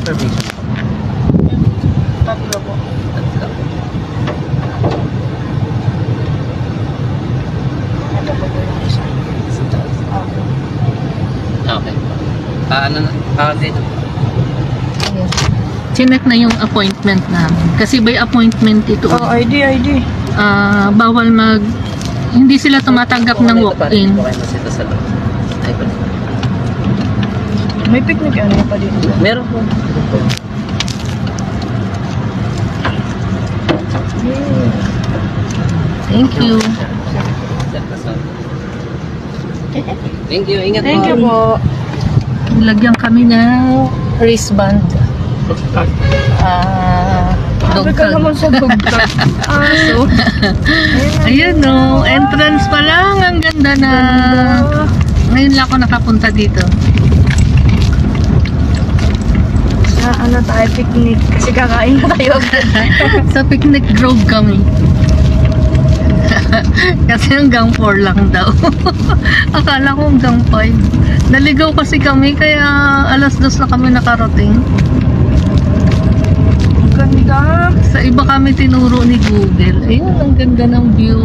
confirmation po? Tatlo po. Tatlo. Ito po yung isa. Okay. Okay. Dito. Yes. Chinek na yung appointment namin. Kasi by appointment ito. Oh, ID. Bawal hindi sila tumatanggap ng walk-in. Okay na sila sa loob. Ay, pala. May picnic ano pa dito. Meron po. Thank you. Thank you. Ingat Thank you po. Lagyan kami ng wristband. Sabi ka naman sa dugtag. So, Ayan no, entrance pa lang. Ang ganda na. Ngayon lang ako nakapunta dito. sa ano tayo, picnic. Kasi kakain na tayo. Sa picnic grove kami. Kasi hanggang 4 lang daw. Akala ko hanggang 5. Naligaw kasi kami kaya alas 2 na kami nakarating. Ang ganda. Sa iba kami tinuro ni Google. Ayun, ang ganda ng view.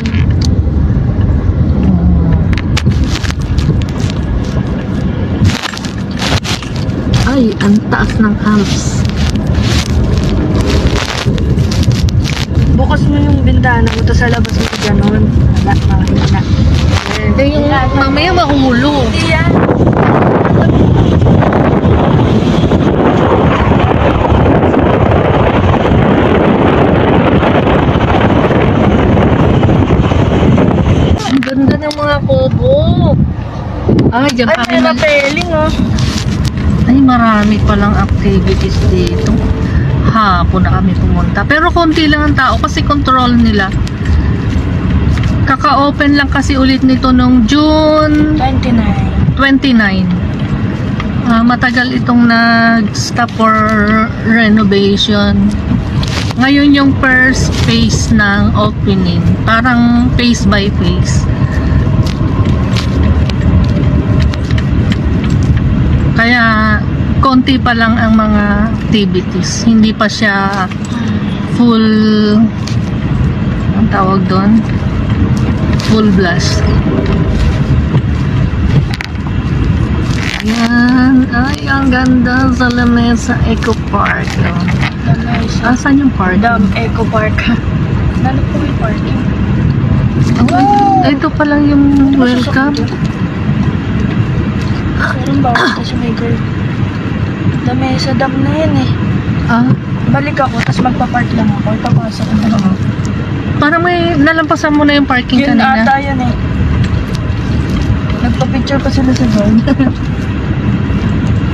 Ay, ang taas ng Alps. Bukas mo yung bintana mo, tapos sa labas mo gano'n. Wala, makakita. Eh, yung mamaya mahulog. Hindi yan. Ang ganda ng mga kubo. Ay, dyan Ay, kami may rappelling oh. Ay, marami palang activities dito. Hapon na kami pumunta. Pero konti lang ang tao kasi control nila. Kaka-open lang kasi ulit nito nung June 29. 29. Matagal itong nag-stop for renovation. Ngayon yung first phase ng opening. Parang phase by phase. Kaya konti pa lang ang mga activities. Hindi pa siya full, ang tawag doon, full blast. Ayan. Ay, ang ganda sa Lamesa Eco Park. Saan yung park? Dam Eco Park. Lalo po may parking. Oh, ito pa lang yung welcome. Meron ba ako sa may girl? Dami sa dam na yan eh. Balik ako, tapos magpa-park lang ako. Ipapasok ko na ako. Parang may nalampasan mo na yung parking Yun kanina. ata yun eh. Nagpa-picture pa sila sa doon.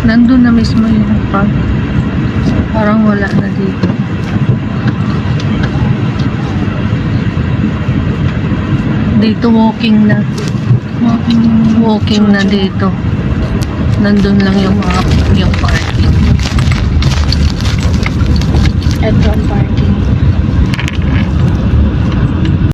Nandun na mismo yung park. Parang wala na dito. Dito walking na. Walking na dito. Nandun lang yung parking. Ito ang parking.